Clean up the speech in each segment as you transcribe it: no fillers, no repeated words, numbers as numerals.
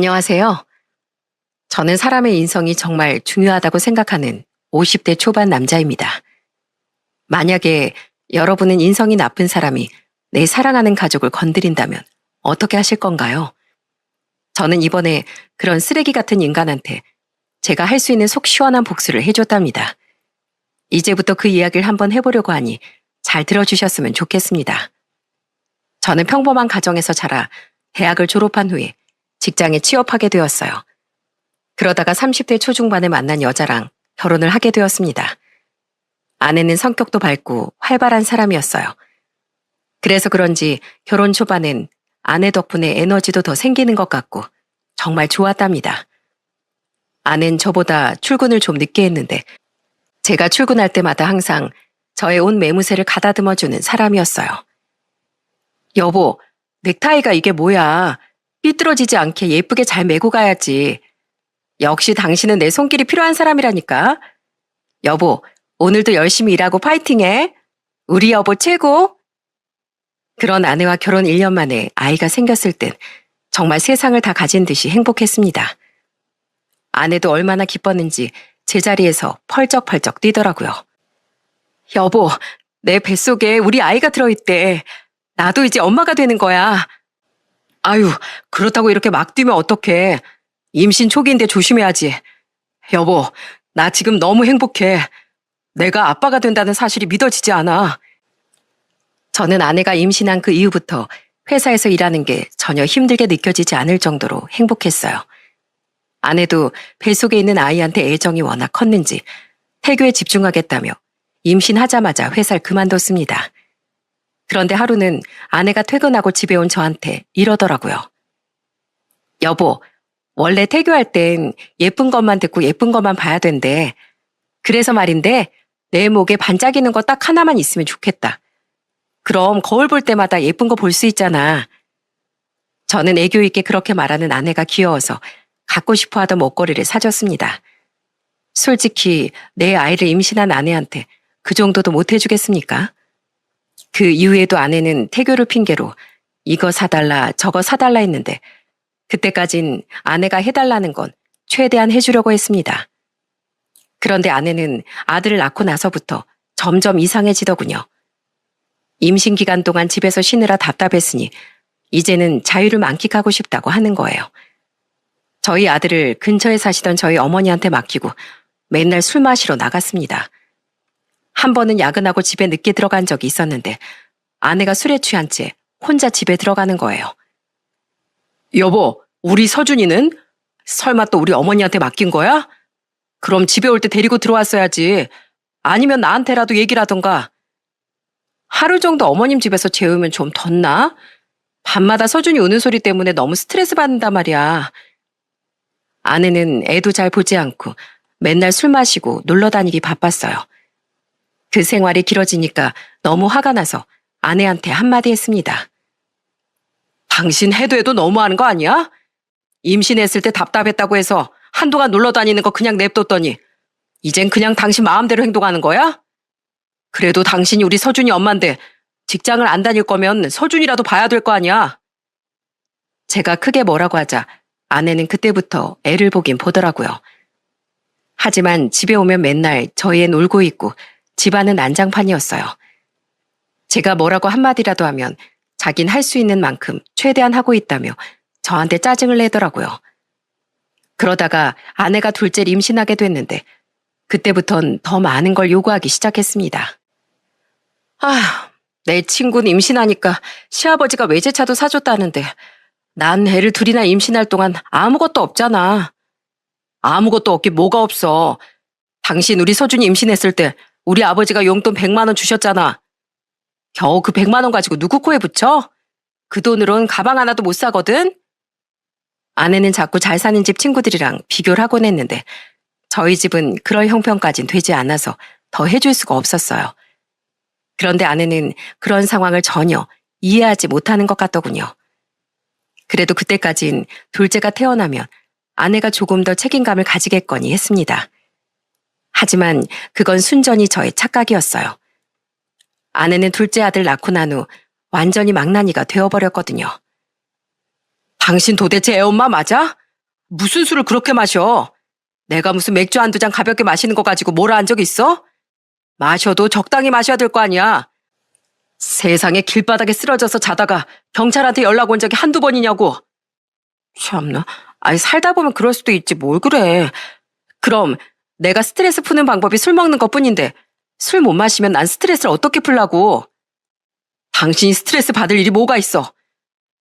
안녕하세요. 저는 사람의 인성이 정말 중요하다고 생각하는 50대 초반 남자입니다. 만약에 여러분은 인성이 나쁜 사람이 내 사랑하는 가족을 건드린다면 어떻게 하실 건가요? 저는 이번에 그런 쓰레기 같은 인간한테 제가 할 수 있는 속 시원한 복수를 해줬답니다. 이제부터 그 이야기를 한번 해보려고 하니 잘 들어주셨으면 좋겠습니다. 저는 평범한 가정에서 자라 대학을 졸업한 후에 직장에 취업하게 되었어요. 그러다가 30대 초중반에 만난 여자랑 결혼을 하게 되었습니다. 아내는 성격도 밝고 활발한 사람이었어요. 그래서 그런지 결혼 초반엔 아내 덕분에 에너지도 더 생기는 것 같고 정말 좋았답니다. 아내는 저보다 출근을 좀 늦게 했는데 제가 출근할 때마다 항상 저의 옷 매무새를 가다듬어주는 사람이었어요. 여보, 넥타이가 이게 뭐야? 삐뚤어지지 않게 예쁘게 잘 매고 가야지. 역시 당신은 내 손길이 필요한 사람이라니까. 여보, 오늘도 열심히 일하고 파이팅해. 우리 여보 최고. 그런 아내와 결혼 1년 만에 아이가 생겼을 땐 정말 세상을 다 가진 듯이 행복했습니다. 아내도 얼마나 기뻤는지 제자리에서 펄쩍펄쩍 뛰더라고요. 여보, 내 뱃속에 우리 아이가 들어있대. 나도 이제 엄마가 되는 거야. 아유, 그렇다고 이렇게 막 뛰면 어떡해. 임신 초기인데 조심해야지. 여보, 나 지금 너무 행복해. 내가 아빠가 된다는 사실이 믿어지지 않아. 저는 아내가 임신한 그 이후부터 회사에서 일하는 게 전혀 힘들게 느껴지지 않을 정도로 행복했어요. 아내도 뱃속에 있는 아이한테 애정이 워낙 컸는지 태교에 집중하겠다며 임신하자마자 회사를 그만뒀습니다. 그런데 하루는 아내가 퇴근하고 집에 온 저한테 이러더라고요. 여보, 원래 태교할 땐 예쁜 것만 듣고 예쁜 것만 봐야 된대. 그래서 말인데 내 목에 반짝이는 거 딱 하나만 있으면 좋겠다. 그럼 거울 볼 때마다 예쁜 거 볼 수 있잖아. 저는 애교 있게 그렇게 말하는 아내가 귀여워서 갖고 싶어 하던 목걸이를 사줬습니다. 솔직히 내 아이를 임신한 아내한테 그 정도도 못 해주겠습니까? 그 이후에도 아내는 태교를 핑계로 이거 사달라 저거 사달라 했는데 그때까진 아내가 해달라는 건 최대한 해주려고 했습니다. 그런데 아내는 아들을 낳고 나서부터 점점 이상해지더군요. 임신 기간 동안 집에서 쉬느라 답답했으니 이제는 자유를 만끽하고 싶다고 하는 거예요. 저희 아들을 근처에 사시던 저희 어머니한테 맡기고 맨날 술 마시러 나갔습니다. 한 번은 야근하고 집에 늦게 들어간 적이 있었는데 아내가 술에 취한 채 혼자 집에 들어가는 거예요. 여보, 우리 서준이는? 설마 또 우리 어머니한테 맡긴 거야? 그럼 집에 올 때 데리고 들어왔어야지. 아니면 나한테라도 얘기를 하던가. 하루 정도 어머님 집에서 재우면 좀 덧나? 밤마다 서준이 우는 소리 때문에 너무 스트레스 받는단 말이야. 아내는 애도 잘 보지 않고 맨날 술 마시고 놀러 다니기 바빴어요. 그 생활이 길어지니까 너무 화가 나서 아내한테 한마디 했습니다. 당신 해도 너무하는 거 아니야? 임신했을 때 답답했다고 해서 한동안 놀러 다니는 거 그냥 냅뒀더니 이젠 그냥 당신 마음대로 행동하는 거야? 그래도 당신이 우리 서준이 엄마인데 직장을 안 다닐 거면 서준이라도 봐야 될 거 아니야? 제가 크게 뭐라고 하자 아내는 그때부터 애를 보긴 보더라고요. 하지만 집에 오면 맨날 저희 애 놀고 있고 집안은 난장판이었어요. 제가 뭐라고 한마디라도 하면 자긴 할 수 있는 만큼 최대한 하고 있다며 저한테 짜증을 내더라고요. 그러다가 아내가 둘째를 임신하게 됐는데 그때부턴 더 많은 걸 요구하기 시작했습니다. 내 친구는 임신하니까 시아버지가 외제차도 사줬다는데 난 애를 둘이나 임신할 동안 아무것도 없잖아. 아무것도 없긴 뭐가 없어. 당신 우리 서준이 임신했을 때 우리 아버지가 용돈 100만 원 주셨잖아. 겨우 그 100만 원 가지고 누구 코에 붙여? 그 돈으론 가방 하나도 못 사거든? 아내는 자꾸 잘 사는 집 친구들이랑 비교를 하곤 했는데 저희 집은 그럴 형편까진 되지 않아서 더 해줄 수가 없었어요. 그런데 아내는 그런 상황을 전혀 이해하지 못하는 것 같더군요. 그래도 그때까진 둘째가 태어나면 아내가 조금 더 책임감을 가지겠거니 했습니다. 하지만 그건 순전히 저의 착각이었어요. 아내는 둘째 아들 낳고 난 후 완전히 망나니가 되어버렸거든요. 당신 도대체 애 엄마 맞아? 무슨 술을 그렇게 마셔? 내가 무슨 맥주 한두 잔 가볍게 마시는 거 가지고 뭐라 한 적 있어? 마셔도 적당히 마셔야 될 거 아니야. 세상에 길바닥에 쓰러져서 자다가 경찰한테 연락 온 적이 한두 번이냐고. 참나. 아니 살다 보면 그럴 수도 있지 뭘 그래. 그럼 내가 스트레스 푸는 방법이 술 먹는 것뿐인데 술 못 마시면 난 스트레스를 어떻게 풀라고. 당신이 스트레스 받을 일이 뭐가 있어.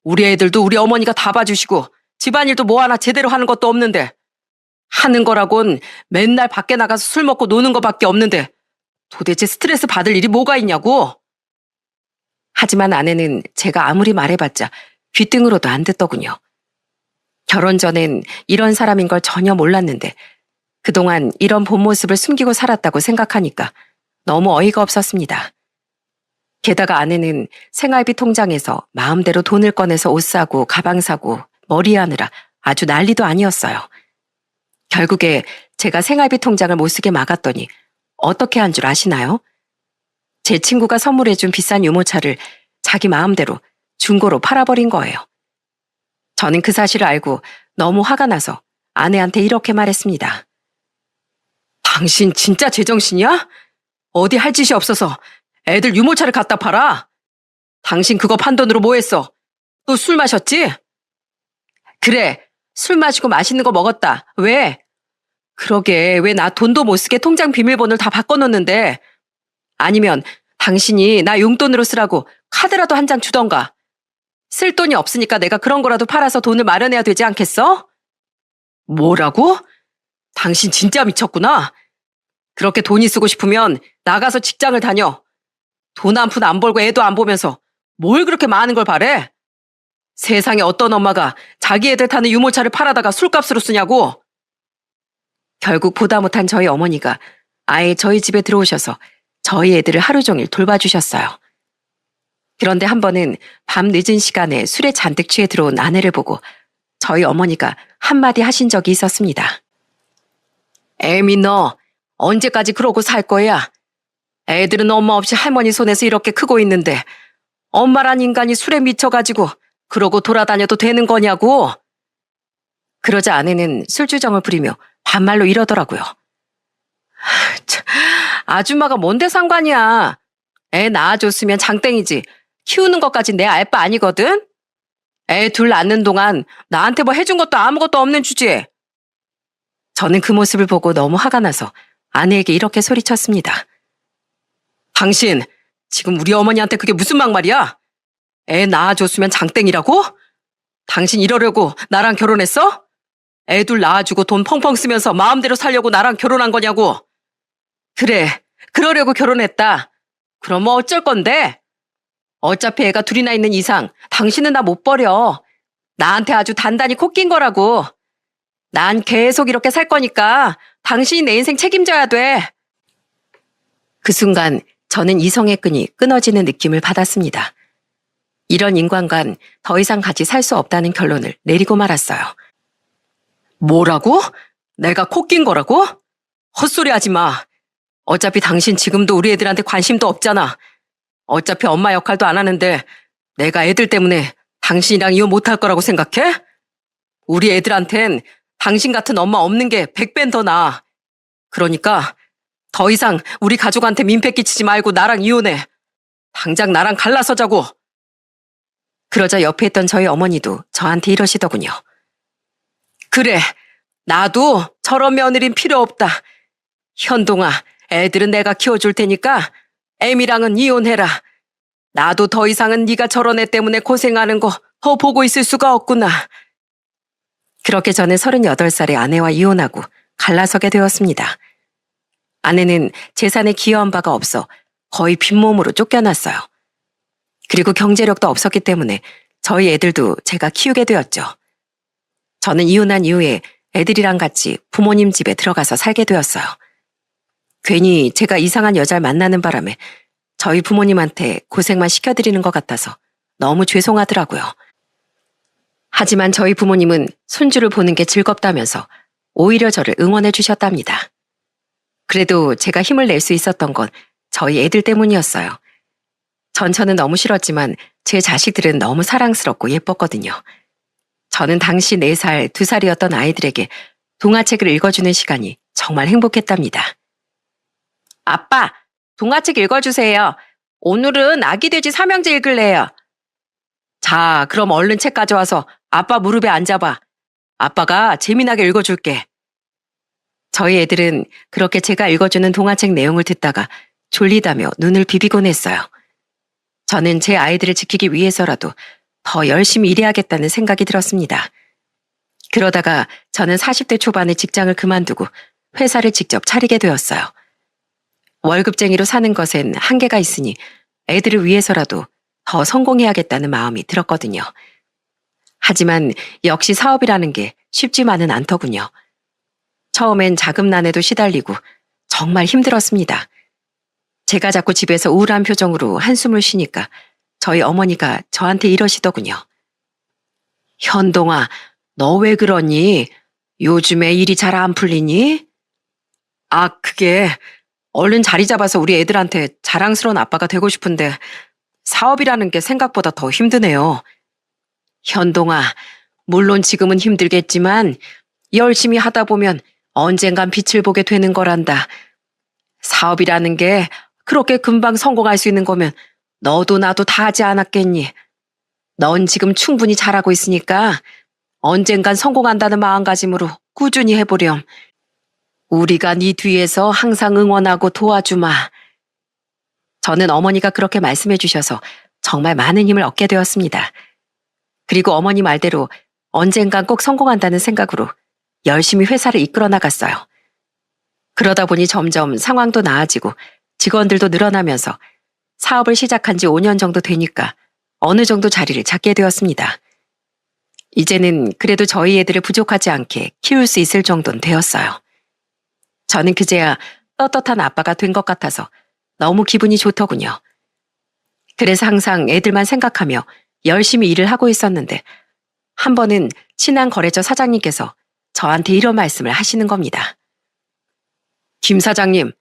우리 애들도 우리 어머니가 다 봐주시고 집안일도 뭐 하나 제대로 하는 것도 없는데 하는 거라곤 맨날 밖에 나가서 술 먹고 노는 거밖에 없는데 도대체 스트레스 받을 일이 뭐가 있냐고. 하지만 아내는 제가 아무리 말해봤자 귀등으로도 안 듣더군요. 결혼 전엔 이런 사람인 걸 전혀 몰랐는데 그동안 이런 본 모습을 숨기고 살았다고 생각하니까 너무 어이가 없었습니다. 게다가 아내는 생활비 통장에서 마음대로 돈을 꺼내서 옷 사고 가방 사고 머리 하느라 아주 난리도 아니었어요. 결국에 제가 생활비 통장을 못 쓰게 막았더니 어떻게 한 줄 아시나요? 제 친구가 선물해준 비싼 유모차를 자기 마음대로 중고로 팔아버린 거예요. 저는 그 사실을 알고 너무 화가 나서 아내한테 이렇게 말했습니다. 당신 진짜 제정신이야? 어디 할 짓이 없어서 애들 유모차를 갖다 팔아? 당신 그거 판 돈으로 뭐 했어? 또 술 마셨지? 그래, 술 마시고 맛있는 거 먹었다. 왜? 그러게 왜 나 돈도 못 쓰게 통장 비밀번호를 다 바꿔놓는데. 아니면 당신이 나 용돈으로 쓰라고 카드라도 한 장 주던가. 쓸 돈이 없으니까 내가 그런 거라도 팔아서 돈을 마련해야 되지 않겠어? 뭐라고? 당신 진짜 미쳤구나. 그렇게 돈이 쓰고 싶으면 나가서 직장을 다녀. 돈 한 푼 안 벌고 애도 안 보면서 뭘 그렇게 많은 걸 바래? 세상에 어떤 엄마가 자기 애들 타는 유모차를 팔아다가 술값으로 쓰냐고. 결국 보다 못한 저희 어머니가 아예 저희 집에 들어오셔서 저희 애들을 하루 종일 돌봐주셨어요. 그런데 한 번은 밤 늦은 시간에 술에 잔뜩 취해 들어온 아내를 보고 저희 어머니가 한마디 하신 적이 있었습니다. 애미 너 언제까지 그러고 살 거야? 애들은 엄마 없이 할머니 손에서 이렇게 크고 있는데 엄마란 인간이 술에 미쳐가지고 그러고 돌아다녀도 되는 거냐고. 그러자 아내는 술주정을 부리며 반말로 이러더라고요. 아줌마가 뭔데 상관이야. 애 낳아줬으면 장땡이지. 키우는 것까진 내 알 바 아니거든. 애 둘 낳는 동안 나한테 뭐 해준 것도 아무것도 없는 주제에. 저는 그 모습을 보고 너무 화가 나서 아내에게 이렇게 소리쳤습니다. 당신 지금 우리 어머니한테 그게 무슨 막말이야? 애 낳아줬으면 장땡이라고? 당신 이러려고 나랑 결혼했어? 애 둘 낳아주고 돈 펑펑 쓰면서 마음대로 살려고 나랑 결혼한 거냐고. 그래, 그러려고 결혼했다. 그럼 뭐 어쩔 건데? 어차피 애가 둘이나 있는 이상 당신은 나 못 버려. 나한테 아주 단단히 코 낀 거라고. 난 계속 이렇게 살 거니까 당신이 내 인생 책임져야 돼. 그 순간 저는 이성의 끈이 끊어지는 느낌을 받았습니다. 이런 인간관 더 이상 같이 살 수 없다는 결론을 내리고 말았어요. 뭐라고? 내가 코 낀 거라고? 헛소리 하지 마. 어차피 당신 지금도 우리 애들한테 관심도 없잖아. 어차피 엄마 역할도 안 하는데 내가 애들 때문에 당신이랑 이혼 못할 거라고 생각해? 우리 애들한텐 당신 같은 엄마 없는 게 100배는 더 나아. 그러니까 더 이상 우리 가족한테 민폐 끼치지 말고 나랑 이혼해. 당장 나랑 갈라서자고. 그러자 옆에 있던 저희 어머니도 저한테 이러시더군요. 그래, 나도 저런 며느린 필요 없다. 현동아, 애들은 내가 키워줄 테니까 애미랑은 이혼해라. 나도 더 이상은 네가 저런 애 때문에 고생하는 거 더 보고 있을 수가 없구나. 그렇게 저는 38살에 아내와 이혼하고 갈라서게 되었습니다. 아내는 재산에 기여한 바가 없어 거의 빈몸으로 쫓겨났어요. 그리고 경제력도 없었기 때문에 저희 애들도 제가 키우게 되었죠. 저는 이혼한 이후에 애들이랑 같이 부모님 집에 들어가서 살게 되었어요. 괜히 제가 이상한 여자를 만나는 바람에 저희 부모님한테 고생만 시켜드리는 것 같아서 너무 죄송하더라고요. 하지만 저희 부모님은 손주를 보는 게 즐겁다면서 오히려 저를 응원해 주셨답니다. 그래도 제가 힘을 낼 수 있었던 건 저희 애들 때문이었어요. 전처는 너무 싫었지만 제 자식들은 너무 사랑스럽고 예뻤거든요. 저는 당시 4살, 2살이었던 아이들에게 동화책을 읽어주는 시간이 정말 행복했답니다. 아빠, 동화책 읽어주세요. 오늘은 아기 돼지 삼형제 읽을래요. 자, 그럼 얼른 책 가져와서 아빠 무릎에 앉아봐. 아빠가 재미나게 읽어줄게. 저희 애들은 그렇게 제가 읽어주는 동화책 내용을 듣다가 졸리다며 눈을 비비곤 했어요. 저는 제 아이들을 지키기 위해서라도 더 열심히 일해야겠다는 생각이 들었습니다. 그러다가 저는 40대 초반에 직장을 그만두고 회사를 직접 차리게 되었어요. 월급쟁이로 사는 것엔 한계가 있으니 애들을 위해서라도 더 성공해야겠다는 마음이 들었거든요. 하지만 역시 사업이라는 게 쉽지만은 않더군요. 처음엔 자금난에도 시달리고 정말 힘들었습니다. 제가 자꾸 집에서 우울한 표정으로 한숨을 쉬니까 저희 어머니가 저한테 이러시더군요. 현동아, 너 왜 그러니? 요즘에 일이 잘 안 풀리니? 아, 그게 얼른 자리 잡아서 우리 애들한테 자랑스러운 아빠가 되고 싶은데 사업이라는 게 생각보다 더 힘드네요. 현동아, 물론 지금은 힘들겠지만 열심히 하다 보면 언젠간 빛을 보게 되는 거란다. 사업이라는 게 그렇게 금방 성공할 수 있는 거면 너도 나도 다 하지 않았겠니? 넌 지금 충분히 잘하고 있으니까 언젠간 성공한다는 마음가짐으로 꾸준히 해보렴. 우리가 네 뒤에서 항상 응원하고 도와주마. 저는 어머니가 그렇게 말씀해 주셔서 정말 많은 힘을 얻게 되었습니다. 그리고 어머니 말대로 언젠간 꼭 성공한다는 생각으로 열심히 회사를 이끌어 나갔어요. 그러다 보니 점점 상황도 나아지고 직원들도 늘어나면서 사업을 시작한 지 5년 정도 되니까 어느 정도 자리를 잡게 되었습니다. 이제는 그래도 저희 애들을 부족하지 않게 키울 수 있을 정도는 되었어요. 저는 그제야 떳떳한 아빠가 된 것 같아서 너무 기분이 좋더군요. 그래서 항상 애들만 생각하며 열심히 일을 하고 있었는데 한 번은 친한 거래처 사장님께서 저한테 이런 말씀을 하시는 겁니다. 김 사장님,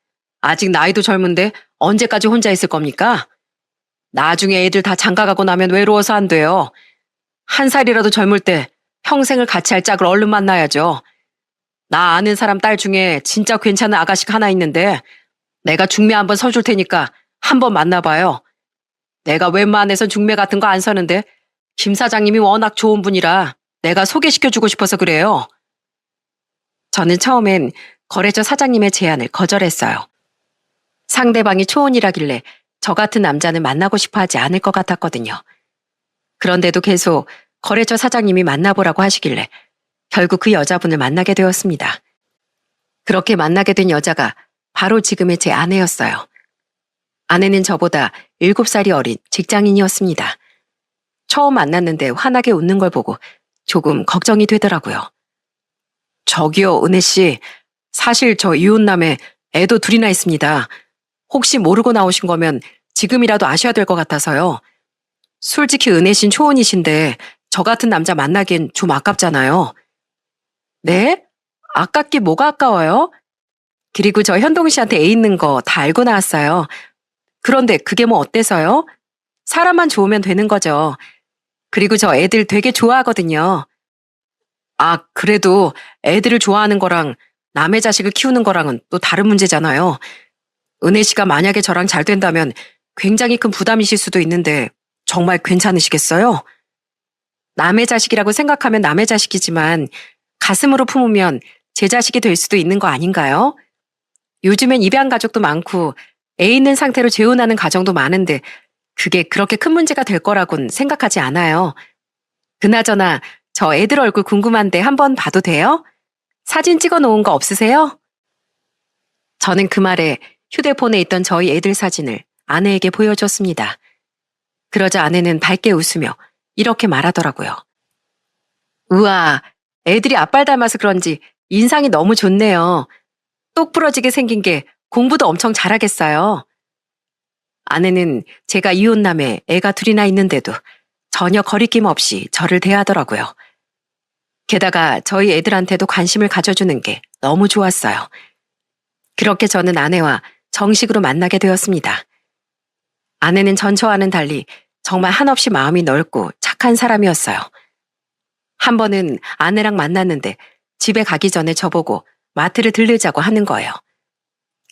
아직 나이도 젊은데 언제까지 혼자 있을 겁니까? 나중에 애들 다 장가가고 나면 외로워서 안 돼요. 1살이라도 젊을 때 평생을 같이 할 짝을 얼른 만나야죠. 나 아는 사람 딸 중에 진짜 괜찮은 아가씨가 하나 있는데 내가 중매 한번 서줄 테니까 한번 만나봐요. 내가 웬만해선 중매 같은 거 안 서는데 김 사장님이 워낙 좋은 분이라 내가 소개시켜주고 싶어서 그래요. 저는 처음엔 거래처 사장님의 제안을 거절했어요. 상대방이 초혼이라길래 저 같은 남자는 만나고 싶어 하지 않을 것 같았거든요. 그런데도 계속 거래처 사장님이 만나보라고 하시길래 결국 그 여자분을 만나게 되었습니다. 그렇게 만나게 된 여자가 바로 지금의 제 아내였어요. 아내는 저보다 7살이 어린 직장인이었습니다. 처음 만났는데 환하게 웃는 걸 보고 조금 걱정이 되더라고요. 저기요, 은혜 씨. 사실 저 이혼남에 애도 2이나 있습니다. 혹시 모르고 나오신 거면 지금이라도 아셔야 될 것 같아서요. 솔직히 은혜 씨는 초혼이신데 저 같은 남자 만나기엔 좀 아깝잖아요. 네? 아깝게 뭐가 아까워요? 그리고 저 현동 씨한테 애 있는 거 다 알고 나왔어요. 그런데 그게 뭐 어때서요? 사람만 좋으면 되는 거죠. 그리고 저 애들 되게 좋아하거든요. 아, 그래도 애들을 좋아하는 거랑 남의 자식을 키우는 거랑은 또 다른 문제잖아요. 은혜 씨가 만약에 저랑 잘 된다면 굉장히 큰 부담이실 수도 있는데 정말 괜찮으시겠어요? 남의 자식이라고 생각하면 남의 자식이지만 가슴으로 품으면 제 자식이 될 수도 있는 거 아닌가요? 요즘엔 입양 가족도 많고 애 있는 상태로 재혼하는 가정도 많은데 그게 그렇게 큰 문제가 될 거라고는 생각하지 않아요. 그나저나 저 애들 얼굴 궁금한데 한번 봐도 돼요? 사진 찍어 놓은 거 없으세요? 저는 그 말에 휴대폰에 있던 저희 애들 사진을 아내에게 보여줬습니다. 그러자 아내는 밝게 웃으며 이렇게 말하더라고요. 우와, 애들이 아빠를 닮아서 그런지 인상이 너무 좋네요. 똑 부러지게 생긴 게 공부도 엄청 잘하겠어요. 아내는 제가 이혼남에 애가 2이나 있는데도 전혀 거리낌 없이 저를 대하더라고요. 게다가 저희 애들한테도 관심을 가져주는 게 너무 좋았어요. 그렇게 저는 아내와 정식으로 만나게 되었습니다. 아내는 전처와는 달리 정말 한없이 마음이 넓고 착한 사람이었어요. 한 번은 아내랑 만났는데 집에 가기 전에 저보고 마트를 들르자고 하는 거예요.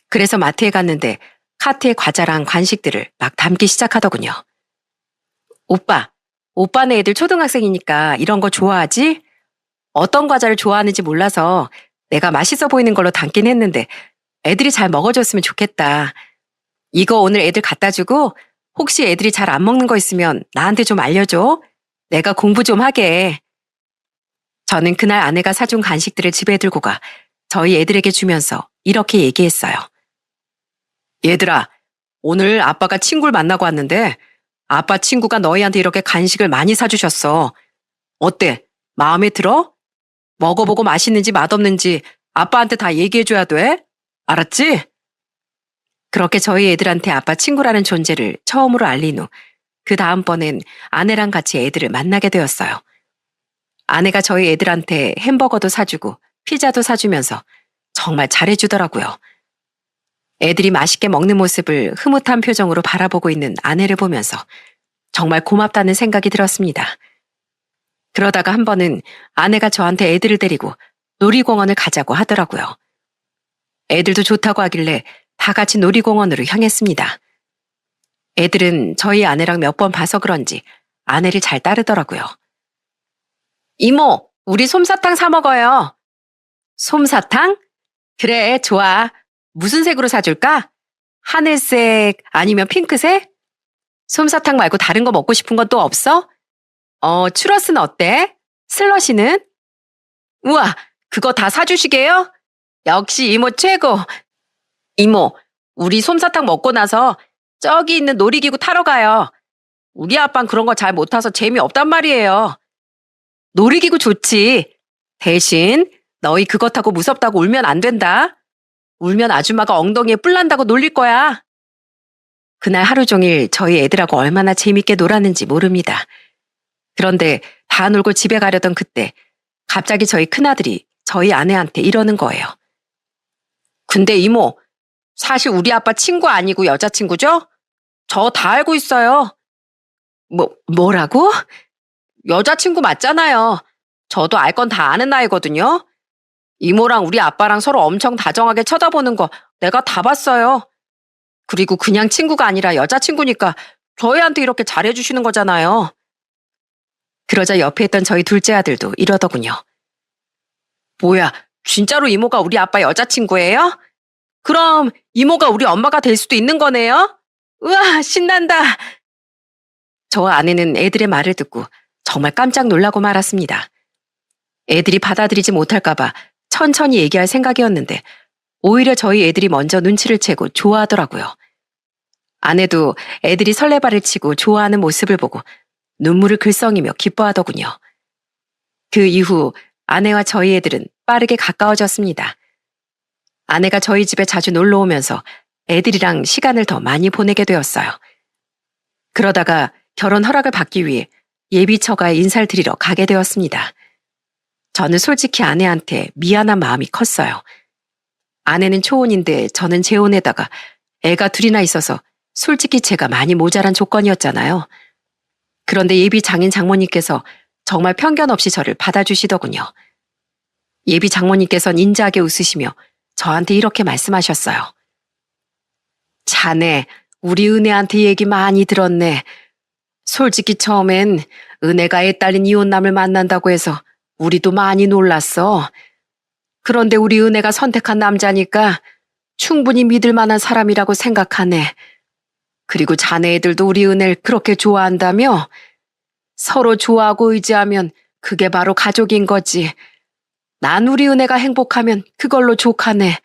그래서 마트에 갔는데 카트에 과자랑 간식들을 막 담기 시작하더군요. 오빠, 오빠네 애들 초등학생이니까 이런 거 좋아하지? 어떤 과자를 좋아하는지 몰라서 내가 맛있어 보이는 걸로 담긴 했는데 애들이 잘 먹어줬으면 좋겠다. 이거 오늘 애들 갖다 주고 혹시 애들이 잘 안 먹는 거 있으면 나한테 좀 알려줘. 내가 공부 좀 하게. 저는 그날 아내가 사준 간식들을 집에 들고 가 저희 애들에게 주면서 이렇게 얘기했어요. 얘들아, 오늘 아빠가 친구를 만나고 왔는데 아빠 친구가 너희한테 이렇게 간식을 많이 사주셨어. 어때? 마음에 들어? 먹어보고 맛있는지 맛없는지 아빠한테 다 얘기해줘야 돼. 알았지? 그렇게 저희 애들한테 아빠 친구라는 존재를 처음으로 알린 후 그 다음번엔 아내랑 같이 애들을 만나게 되었어요. 아내가 저희 애들한테 햄버거도 사주고 피자도 사주면서 정말 잘해주더라고요. 애들이 맛있게 먹는 모습을 흐뭇한 표정으로 바라보고 있는 아내를 보면서 정말 고맙다는 생각이 들었습니다. 그러다가 한 번은 아내가 저한테 애들을 데리고 놀이공원을 가자고 하더라고요. 애들도 좋다고 하길래 다 같이 놀이공원으로 향했습니다. 애들은 저희 아내랑 몇 번 봐서 그런지 아내를 잘 따르더라고요. 이모, 우리 솜사탕 사 먹어요. 솜사탕? 그래, 좋아. 무슨 색으로 사줄까? 하늘색 아니면 핑크색? 솜사탕 말고 다른 거 먹고 싶은 건 또 없어? 추러스는 어때? 슬러시는? 우와, 그거 다 사주시게요? 역시 이모 최고. 이모, 우리 솜사탕 먹고 나서 저기 있는 놀이기구 타러 가요. 우리 아빠는 그런 거 잘 못 타서 재미없단 말이에요. 놀이기구 좋지. 대신 너희 그거 타고 무섭다고 울면 안 된다. 울면 아줌마가 엉덩이에 뿔 난다고 놀릴 거야. 그날 하루 종일 저희 애들하고 얼마나 재밌게 놀았는지 모릅니다. 그런데 다 놀고 집에 가려던 그때 갑자기 저희 큰아들이 저희 아내한테 이러는 거예요. 근데 이모, 사실 우리 아빠 친구 아니고 여자친구죠? 저 다 알고 있어요. 뭐라고? 여자친구 맞잖아요. 저도 알 건 다 아는 나이거든요. 이모랑 우리 아빠랑 서로 엄청 다정하게 쳐다보는 거 내가 다 봤어요. 그리고 그냥 친구가 아니라 여자친구니까 저희한테 이렇게 잘해주시는 거잖아요. 그러자 옆에 있던 저희 둘째 아들도 이러더군요. 뭐야, 진짜로 이모가 우리 아빠 여자친구예요? 그럼 이모가 우리 엄마가 될 수도 있는 거네요? 우와, 신난다. 저 아내는 애들의 말을 듣고 정말 깜짝 놀라고 말았습니다. 애들이 받아들이지 못할까봐 천천히 얘기할 생각이었는데 오히려 저희 애들이 먼저 눈치를 채고 좋아하더라고요. 아내도 애들이 설레발을 치고 좋아하는 모습을 보고 눈물을 글썽이며 기뻐하더군요. 그 이후 아내와 저희 애들은 빠르게 가까워졌습니다. 아내가 저희 집에 자주 놀러 오면서 애들이랑 시간을 더 많이 보내게 되었어요. 그러다가 결혼 허락을 받기 위해 예비 처가에 인사를 드리러 가게 되었습니다. 저는 솔직히 아내한테 미안한 마음이 컸어요. 아내는 초혼인데 저는 재혼에다가 애가 둘이나 있어서 솔직히 제가 많이 모자란 조건이었잖아요. 그런데 예비 장인 장모님께서 정말 편견 없이 저를 받아주시더군요. 예비 장모님께서는 인자하게 웃으시며 저한테 이렇게 말씀하셨어요. 자네, 우리 은혜한테 얘기 많이 들었네. 솔직히 처음엔 은혜가 애 딸린 이혼남을 만난다고 해서 우리도 많이 놀랐어. 그런데 우리 은혜가 선택한 남자니까 충분히 믿을 만한 사람이라고 생각하네. 그리고 자네 애들도 우리 은혜를 그렇게 좋아한다며? 서로 좋아하고 의지하면 그게 바로 가족인 거지. 난 우리 은혜가 행복하면 그걸로 족하네.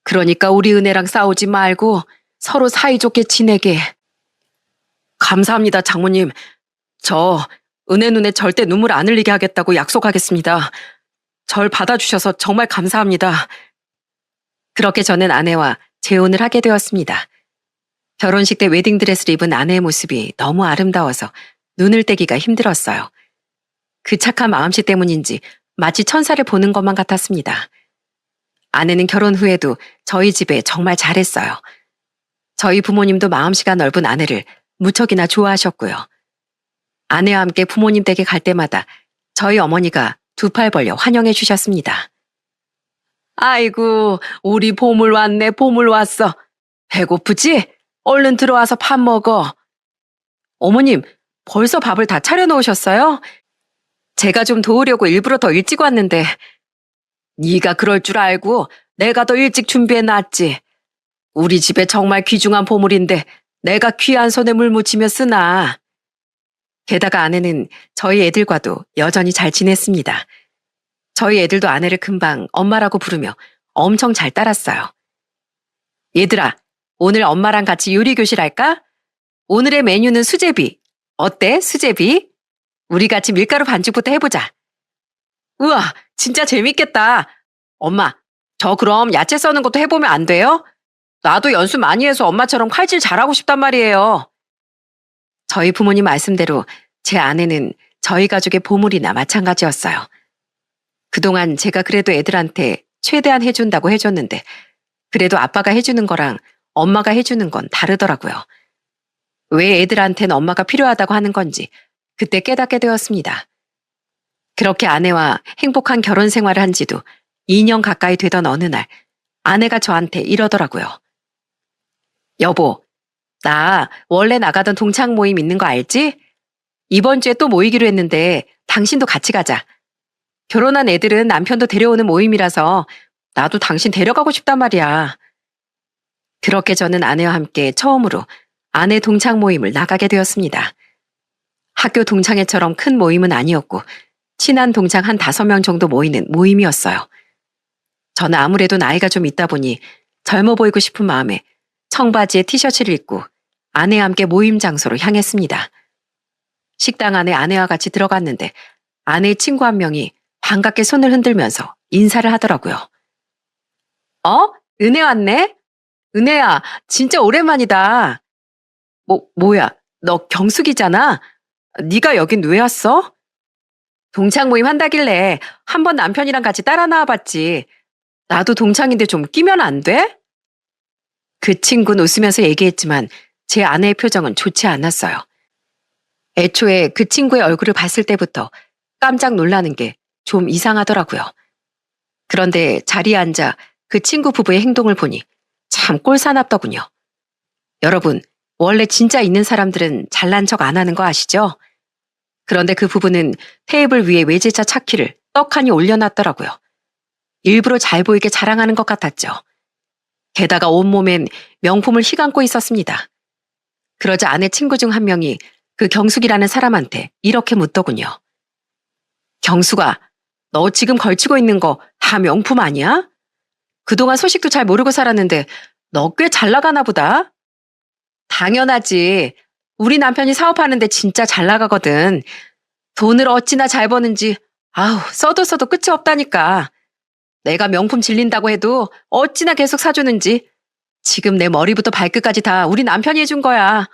그러니까 우리 은혜랑 싸우지 말고 서로 사이좋게 지내게. 감사합니다, 장모님. 저 은혜 눈에 절대 눈물 안 흘리게 하겠다고 약속하겠습니다. 절 받아주셔서 정말 감사합니다. 그렇게 저는 아내와 재혼을 하게 되었습니다. 결혼식 때 웨딩드레스를 입은 아내의 모습이 너무 아름다워서 눈을 떼기가 힘들었어요. 그 착한 마음씨 때문인지 마치 천사를 보는 것만 같았습니다. 아내는 결혼 후에도 저희 집에 정말 잘했어요. 저희 부모님도 마음씨가 넓은 아내를 무척이나 좋아하셨고요. 아내와 함께 부모님 댁에 갈 때마다 저희 어머니가 두 팔 벌려 환영해 주셨습니다. 아이고, 우리 보물 왔네, 보물 왔어. 배고프지? 얼른 들어와서 밥 먹어. 어머님, 벌써 밥을 다 차려놓으셨어요? 제가 좀 도우려고 일부러 더 일찍 왔는데. 네가 그럴 줄 알고 내가 더 일찍 준비해놨지. 우리 집에 정말 귀중한 보물인데 내가 귀한 손에 물 묻히며 쓰나. 게다가 아내는 저희 애들과도 여전히 잘 지냈습니다. 저희 애들도 아내를 금방 엄마라고 부르며 엄청 잘 따랐어요. 얘들아, 오늘 엄마랑 같이 요리 교실 할까? 오늘의 메뉴는 수제비. 어때, 수제비? 우리 같이 밀가루 반죽부터 해보자. 우와, 진짜 재밌겠다. 엄마, 저 그럼 야채 써는 것도 해보면 안 돼요? 나도 연습 많이 해서 엄마처럼 칼질 잘하고 싶단 말이에요. 저희 부모님 말씀대로 제 아내는 저희 가족의 보물이나 마찬가지였어요. 그동안 제가 그래도 애들한테 최대한 해준다고 해줬는데 그래도 아빠가 해주는 거랑 엄마가 해주는 건 다르더라고요. 왜 애들한테는 엄마가 필요하다고 하는 건지 그때 깨닫게 되었습니다. 그렇게 아내와 행복한 결혼 생활을 한 지도 2년 가까이 되던 어느 날 아내가 저한테 이러더라고요. 여보, 나 원래 나가던 동창 모임 있는 거 알지? 이번 주에 또 모이기로 했는데 당신도 같이 가자. 결혼한 애들은 남편도 데려오는 모임이라서 나도 당신 데려가고 싶단 말이야. 그렇게 저는 아내와 함께 처음으로 아내 동창 모임을 나가게 되었습니다. 학교 동창회처럼 큰 모임은 아니었고 친한 동창 한 5명 정도 모이는 모임이었어요. 저는 아무래도 나이가 좀 있다 보니 젊어 보이고 싶은 마음에 청바지에 티셔츠를 입고 아내와 함께 모임 장소로 향했습니다. 식당 안에 아내와 같이 들어갔는데 아내의 친구 한 명이 반갑게 손을 흔들면서 인사를 하더라고요. 은혜 왔네? 은혜야, 진짜 오랜만이다. 뭐야, 너 경숙이잖아? 네가 여긴 왜 왔어? 동창 모임 한다길래 한번 남편이랑 같이 따라 나와봤지. 나도 동창인데 좀 끼면 안 돼? 그 친구는 웃으면서 얘기했지만 제 아내의 표정은 좋지 않았어요. 애초에 그 친구의 얼굴을 봤을 때부터 깜짝 놀라는 게 좀 이상하더라고요. 그런데 자리에 앉아 그 친구 부부의 행동을 보니 참 꼴사납더군요. 여러분, 원래 진짜 있는 사람들은 잘난 척 안 하는 거 아시죠? 그런데 그 부부는 테이블 위에 외제차 차키를 떡하니 올려놨더라고요. 일부러 잘 보이게 자랑하는 것 같았죠. 게다가 온몸엔 명품을 휘감고 있었습니다. 그러자 아내 친구 중 한 명이 그 경숙이라는 사람한테 이렇게 묻더군요. 경숙아, 너 지금 걸치고 있는 거 다 명품 아니야? 그동안 소식도 잘 모르고 살았는데 너 꽤 잘 나가나 보다? 당연하지. 우리 남편이 사업하는데 진짜 잘 나가거든. 돈을 어찌나 잘 버는지 써도 끝이 없다니까. 내가 명품 질린다고 해도 어찌나 계속 사주는지. 지금 내 머리부터 발끝까지 다 우리 남편이 해준 거야.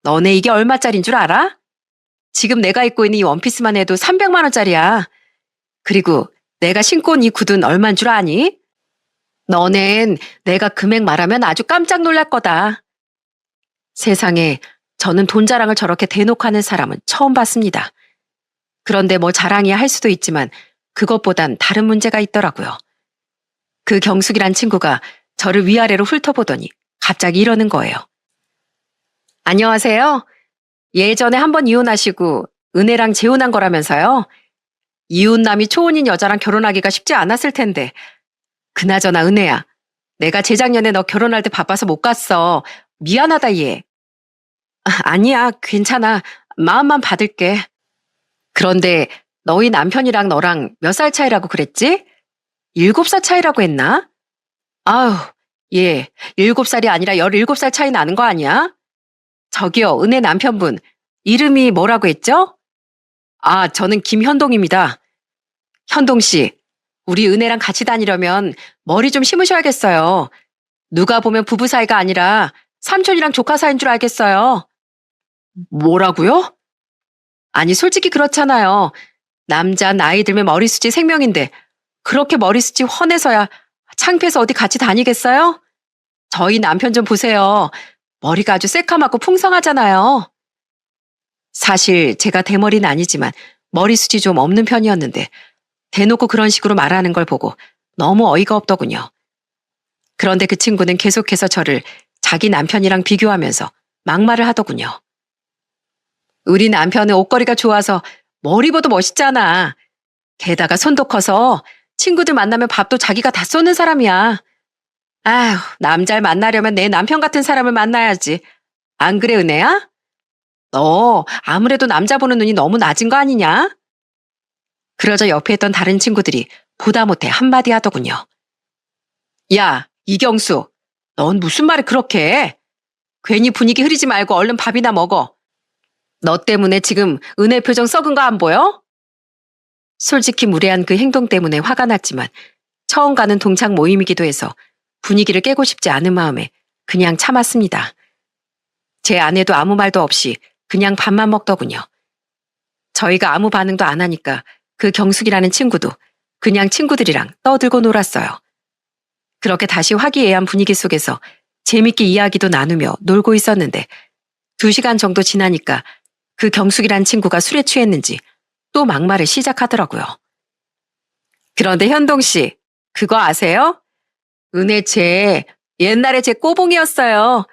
너네 이게 얼마짜린 줄 알아? 지금 내가 입고 있는 이 원피스만 해도 300만 원짜리야. 그리고 내가 신고 온 이 굿은 얼만 줄 아니? 너넨 내가 금액 말하면 아주 깜짝 놀랄 거다. 세상에 저는 돈 자랑을 저렇게 대놓고 하는 사람은 처음 봤습니다. 그런데 뭐 자랑이야 할 수도 있지만 그것보단 다른 문제가 있더라고요. 그 경숙이란 친구가 저를 위아래로 훑어보더니 갑자기 이러는 거예요. 안녕하세요. 예전에 한번 이혼하시고 은혜랑 재혼한 거라면서요? 이혼남이 초혼인 여자랑 결혼하기가 쉽지 않았을 텐데. 그나저나 은혜야, 내가 재작년에 너 결혼할 때 바빠서 못 갔어. 미안하다 얘. 아니야, 괜찮아. 마음만 받을게. 그런데 너희 남편이랑 너랑 몇 살 차이라고 그랬지? 7살 차이라고 했나? 아우, 얘 7살이 아니라 17살 차이 나는 거 아니야? 저기요, 은혜 남편분. 이름이 뭐라고 했죠? 저는 김현동입니다. 현동 씨, 우리 은혜랑 같이 다니려면 머리 좀 심으셔야겠어요. 누가 보면 부부 사이가 아니라 삼촌이랑 조카 사이인 줄 알겠어요. 뭐라고요? 아니, 솔직히 그렇잖아요. 남자 나이 들면 머리숱이 생명인데 그렇게 머리숱이 훤해서야 창피해서 어디 같이 다니겠어요? 저희 남편 좀 보세요. 머리가 아주 새카맣고 풍성하잖아요. 사실 제가 대머리는 아니지만 머리숱이 좀 없는 편이었는데 대놓고 그런 식으로 말하는 걸 보고 너무 어이가 없더군요. 그런데 그 친구는 계속해서 저를 자기 남편이랑 비교하면서 막말을 하더군요. 우리 남편은 옷걸이가 좋아서 머리보도 멋있잖아. 게다가 손도 커서 친구들 만나면 밥도 자기가 다 쏘는 사람이야. 아휴, 남자를 만나려면 내 남편 같은 사람을 만나야지. 안 그래, 은혜야? 너 아무래도 남자 보는 눈이 너무 낮은 거 아니냐? 그러자 옆에 있던 다른 친구들이 보다 못해 한마디 하더군요. 야, 이경수, 넌 무슨 말을 그렇게 해? 괜히 분위기 흐리지 말고 얼른 밥이나 먹어. 너 때문에 지금 은혜 표정 썩은 거 안 보여? 솔직히 무례한 그 행동 때문에 화가 났지만 처음 가는 동창 모임이기도 해서 분위기를 깨고 싶지 않은 마음에 그냥 참았습니다. 제 아내도 아무 말도 없이 그냥 밥만 먹더군요. 저희가 아무 반응도 안 하니까 그 경숙이라는 친구도 그냥 친구들이랑 떠들고 놀았어요. 그렇게 다시 화기애애한 분위기 속에서 재밌게 이야기도 나누며 놀고 있었는데 2시간 정도 지나니까 그 경숙이란 친구가 술에 취했는지 또 막말을 시작하더라고요. 그런데 현동 씨, 그거 아세요? 은혜 쟤 옛날에 제 꼬봉이었어요.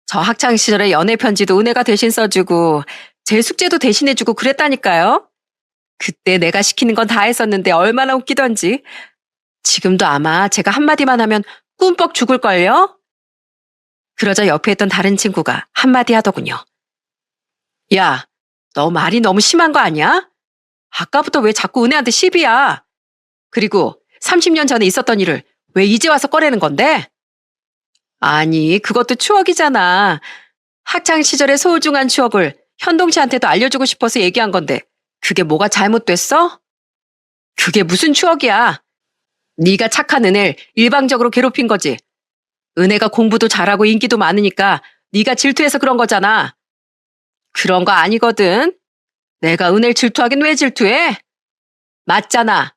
저 학창 시절에 연애 편지도 은혜가 대신 써주고 제 숙제도 대신해주고 그랬다니까요. 그때 내가 시키는 건 다 했었는데 얼마나 웃기던지. 지금도 아마 제가 한마디만 하면 꿈뻑 죽을걸요? 그러자 옆에 있던 다른 친구가 한마디 하더군요. 야, 너 말이 너무 심한 거 아니야? 아까부터 왜 자꾸 은혜한테 시비야? 그리고 30년 전에 있었던 일을 왜 이제 와서 꺼내는 건데? 아니, 그것도 추억이잖아. 학창 시절의 소중한 추억을 현동 씨한테도 알려주고 싶어서 얘기한 건데 그게 뭐가 잘못됐어? 그게 무슨 추억이야? 네가 착한 은혜를 일방적으로 괴롭힌 거지. 은혜가 공부도 잘하고 인기도 많으니까 네가 질투해서 그런 거잖아. 그런 거 아니거든. 내가 은혜를 질투하긴 왜 질투해? 맞잖아.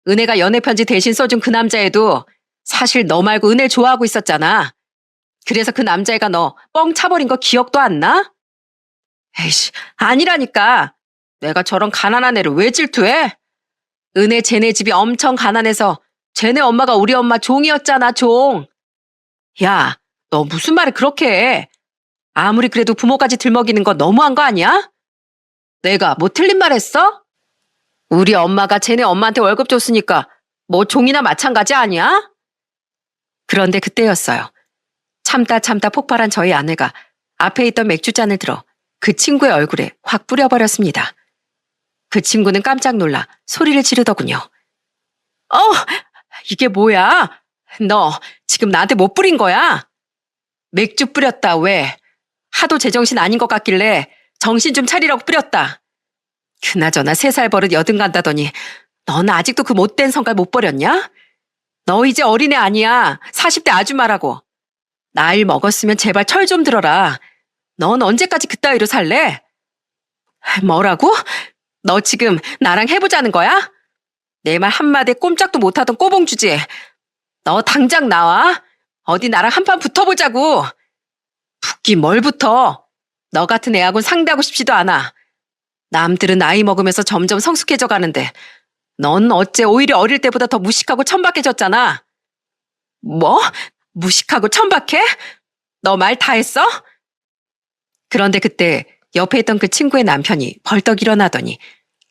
은혜가 연애편지 대신 써준 그 남자애도 사실 너 말고 은혜를 좋아하고 있었잖아. 그래서 그 남자애가 너 뻥 차버린 거 기억도 안 나? 에이씨, 아니라니까. 내가 저런 가난한 애를 왜 질투해? 은혜 쟤네 집이 엄청 가난해서 쟤네 엄마가 우리 엄마 종이었잖아, 종. 야, 너 무슨 말을 그렇게 해? 아무리 그래도 부모까지 들먹이는 거 너무한 거 아니야? 내가 뭐 틀린 말 했어? 우리 엄마가 쟤네 엄마한테 월급 줬으니까 뭐 종이나 마찬가지 아니야? 그런데 그때였어요. 참다 폭발한 저희 아내가 앞에 있던 맥주잔을 들어 그 친구의 얼굴에 확 뿌려버렸습니다. 그 친구는 깜짝 놀라 소리를 지르더군요. 어, 이게 뭐야? 너 지금 나한테 뭐 뿌린 거야? 맥주 뿌렸다, 왜? 하도 제정신 아닌 것 같길래 정신 좀 차리라고 뿌렸다. 그나저나 3살 버릇 여든 간다더니 넌 아직도 그 못된 성깔 못 버렸냐? 너 이제 어린애 아니야. 40대 아줌마라고. 나이 먹었으면 제발 철 좀 들어라. 넌 언제까지 그따위로 살래? 뭐라고? 너 지금 나랑 해보자는 거야? 내 말 한마디에 꼼짝도 못하던 꼬봉 주제. 너 당장 나와. 어디 나랑 한판 붙어보자고. 붙기 뭘 붙어. 너 같은 애하고는 상대하고 싶지도 않아. 남들은 나이 먹으면서 점점 성숙해져 가는데 넌 어째 오히려 어릴 때보다 더 무식하고 천박해졌잖아. 뭐? 무식하고 천박해? 너 말 다 했어? 그런데 그때 옆에 있던 그 친구의 남편이 벌떡 일어나더니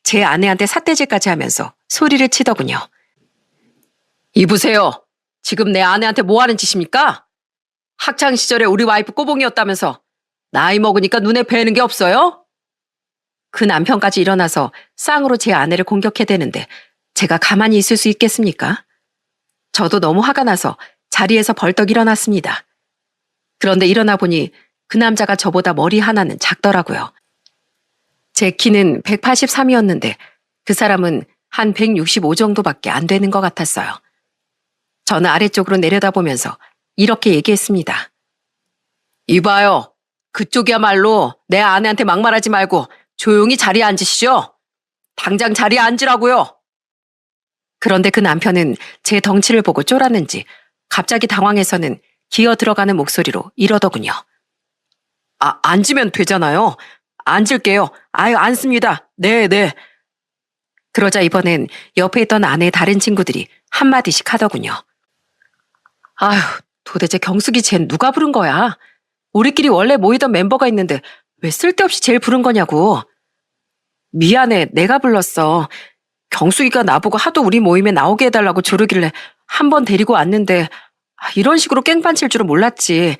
제 아내한테 삿대질까지 하면서 소리를 치더군요. 이보세요. 지금 내 아내한테 뭐 하는 짓입니까? 학창 시절에 우리 와이프 꼬봉이었다면서 나이 먹으니까 눈에 뵈는 게 없어요? 그 남편까지 일어나서 쌍으로 제 아내를 공격해대는데 제가 가만히 있을 수 있겠습니까? 저도 너무 화가 나서 자리에서 벌떡 일어났습니다. 그런데 일어나 보니 그 남자가 저보다 머리 하나는 작더라고요. 제 키는 183이었는데 그 사람은 한 165 정도밖에 안 되는 것 같았어요. 저는 아래쪽으로 내려다보면서 이렇게 얘기했습니다. 이봐요. 그쪽이야말로 내 아내한테 막말하지 말고 조용히 자리에 앉으시죠. 당장 자리에 앉으라고요. 그런데 그 남편은 제 덩치를 보고 쫄았는지 갑자기 당황해서는 기어 들어가는 목소리로 이러더군요. 앉으면 되잖아요. 앉을게요. 아유, 앉습니다. 네. 그러자 이번엔 옆에 있던 아내의 다른 친구들이 한마디씩 하더군요. 아휴, 도대체 경숙이 쟨 누가 부른 거야? 우리끼리 원래 모이던 멤버가 있는데 왜 쓸데없이 쟤를 부른 거냐고. 미안해, 내가 불렀어. 경숙이가 나보고 하도 우리 모임에 나오게 해달라고 조르길래 한 번 데리고 왔는데 이런 식으로 깽판 칠 줄은 몰랐지.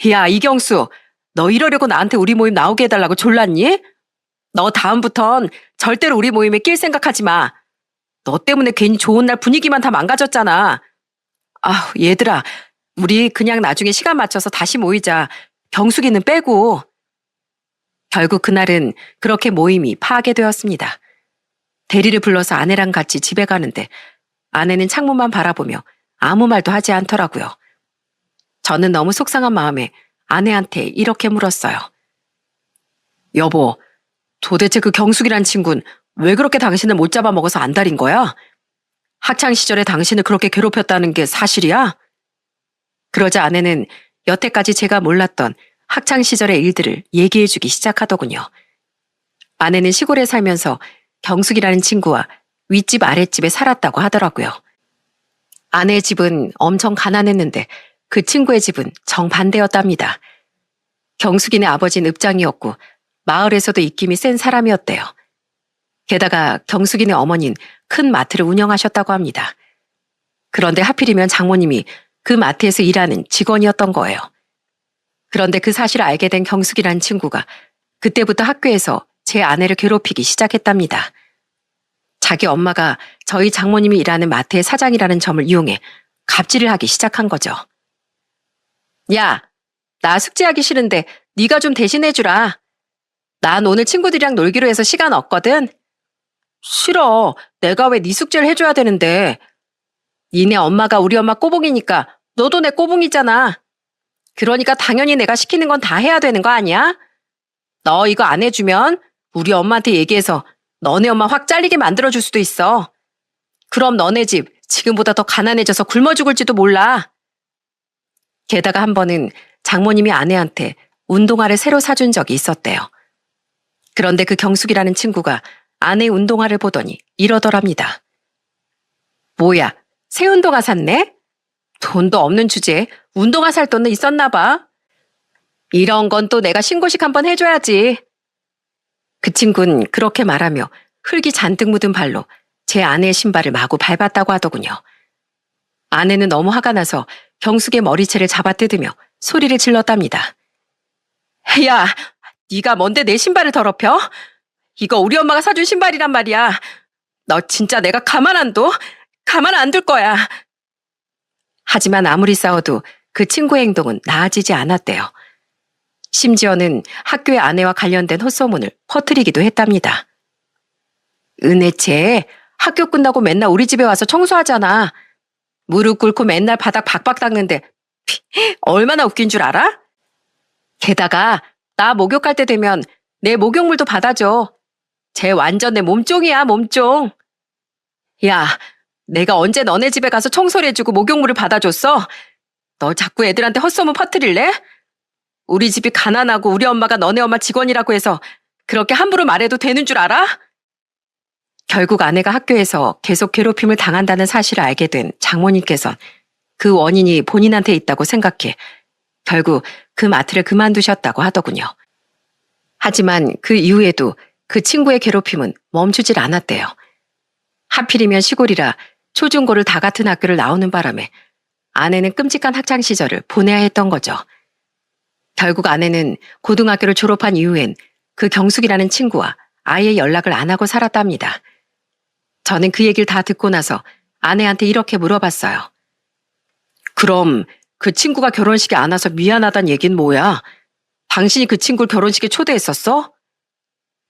야, 이경수, 너 이러려고 나한테 우리 모임 나오게 해달라고 졸랐니? 너 다음부턴 절대로 우리 모임에 낄 생각하지 마. 너 때문에 괜히 좋은 날 분위기만 다 망가졌잖아. 아휴, 얘들아, 우리 그냥 나중에 시간 맞춰서 다시 모이자. 경숙이는 빼고. 결국 그날은 그렇게 모임이 파괴되었습니다. 대리를 불러서 아내랑 같이 집에 가는데 아내는 창문만 바라보며 아무 말도 하지 않더라고요. 저는 너무 속상한 마음에 아내한테 이렇게 물었어요. 여보, 도대체 그 경숙이란 친구는 왜 그렇게 당신을 못 잡아먹어서 안달인 거야? 학창시절에 당신을 그렇게 괴롭혔다는 게 사실이야? 그러자 아내는 여태까지 제가 몰랐던 학창시절의 일들을 얘기해주기 시작하더군요. 아내는 시골에 살면서 경숙이라는 친구와 윗집 아랫집에 살았다고 하더라고요. 아내의 집은 엄청 가난했는데 그 친구의 집은 정반대였답니다. 경숙이네 아버지는 읍장이었고 마을에서도 입김이 센 사람이었대요. 게다가 경숙이네 어머니는 큰 마트를 운영하셨다고 합니다. 그런데 하필이면 장모님이 그 마트에서 일하는 직원이었던 거예요. 그런데 그 사실을 알게 된 경숙이라는 친구가 그때부터 학교에서 제 아내를 괴롭히기 시작했답니다. 자기 엄마가 저희 장모님이 일하는 마트의 사장이라는 점을 이용해 갑질을 하기 시작한 거죠. 야, 나 숙제하기 싫은데 네가 좀 대신해주라. 난 오늘 친구들이랑 놀기로 해서 시간 없거든. 싫어. 내가 왜 네 숙제를 해줘야 되는데. 니네 엄마가 우리 엄마 꼬봉이니까 너도 내 꼬봉이잖아. 그러니까 당연히 내가 시키는 건 다 해야 되는 거 아니야? 너 이거 안 해주면 우리 엄마한테 얘기해서 너네 엄마 확 잘리게 만들어줄 수도 있어. 그럼 너네 집 지금보다 더 가난해져서 굶어 죽을지도 몰라. 게다가 한 번은 장모님이 아내한테 운동화를 새로 사준 적이 있었대요. 그런데 그 경숙이라는 친구가 아내의 운동화를 보더니 이러더랍니다. 뭐야, 새 운동화 샀네? 돈도 없는 주제에 운동화 살 돈은 있었나 봐. 이런 건 또 내가 신고식 한번 해줘야지. 그 친구는 그렇게 말하며 흙이 잔뜩 묻은 발로 제 아내의 신발을 마구 밟았다고 하더군요. 아내는 너무 화가 나서 경숙의 머리채를 잡아뜯으며 소리를 질렀답니다. 야, 네가 뭔데 내 신발을 더럽혀? 이거 우리 엄마가 사준 신발이란 말이야. 너 진짜 내가 가만 안 둬? 가만 안 둘 거야. 하지만 아무리 싸워도 그 친구의 행동은 나아지지 않았대요. 심지어는 학교의 아내와 관련된 헛소문을 퍼뜨리기도 했답니다. 은혜채, 학교 끝나고 맨날 우리 집에 와서 청소하잖아. 무릎 꿇고 맨날 바닥 박박 닦는데 얼마나 웃긴 줄 알아? 게다가 나 목욕할 때 되면 내 목욕물도 받아줘. 쟤 완전 내 몸종이야, 몸종. 야, 내가 언제 너네 집에 가서 청소를 해주고 목욕물을 받아줬어? 너 자꾸 애들한테 헛소문 퍼뜨릴래? 우리 집이 가난하고 우리 엄마가 너네 엄마 직원이라고 해서 그렇게 함부로 말해도 되는 줄 알아? 결국 아내가 학교에서 계속 괴롭힘을 당한다는 사실을 알게 된 장모님께서 그 원인이 본인한테 있다고 생각해 결국 그 마트를 그만두셨다고 하더군요. 하지만 그 이후에도 그 친구의 괴롭힘은 멈추질 않았대요. 하필이면 시골이라 초중고를 다 같은 학교를 나오는 바람에 아내는 끔찍한 학창 시절을 보내야 했던 거죠. 결국 아내는 고등학교를 졸업한 이후엔 그 경숙이라는 친구와 아예 연락을 안 하고 살았답니다. 저는 그 얘기를 다 듣고 나서 아내한테 이렇게 물어봤어요. 그럼 그 친구가 결혼식에 안 와서 미안하단 얘긴 뭐야? 당신이 그 친구를 결혼식에 초대했었어?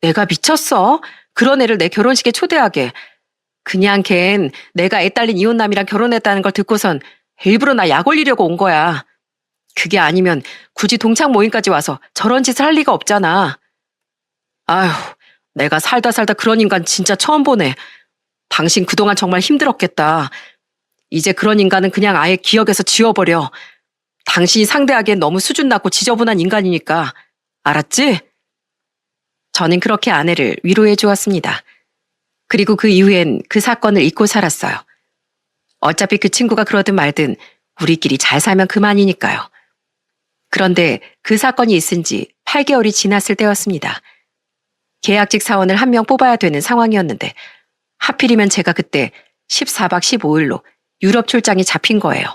내가 미쳤어? 그런 애를 내 결혼식에 초대하게. 그냥 걘 내가 애 딸린 이혼남이랑 결혼했다는 걸 듣고선 일부러 나 약 올리려고 온 거야. 그게 아니면 굳이 동창 모임까지 와서 저런 짓을 할 리가 없잖아. 아휴, 내가 살다 그런 인간 진짜 처음 보네. 당신 그동안 정말 힘들었겠다. 이제 그런 인간은 그냥 아예 기억에서 지워버려. 당신이 상대하기엔 너무 수준 낮고 지저분한 인간이니까. 알았지? 저는 그렇게 아내를 위로해 주었습니다. 그리고 그 이후엔 그 사건을 잊고 살았어요. 어차피 그 친구가 그러든 말든 우리끼리 잘 살면 그만이니까요. 그런데 그 사건이 있은 지 8개월이 지났을 때였습니다. 계약직 사원을 한 명 뽑아야 되는 상황이었는데 하필이면 제가 그때 14박 15일로 유럽 출장이 잡힌 거예요.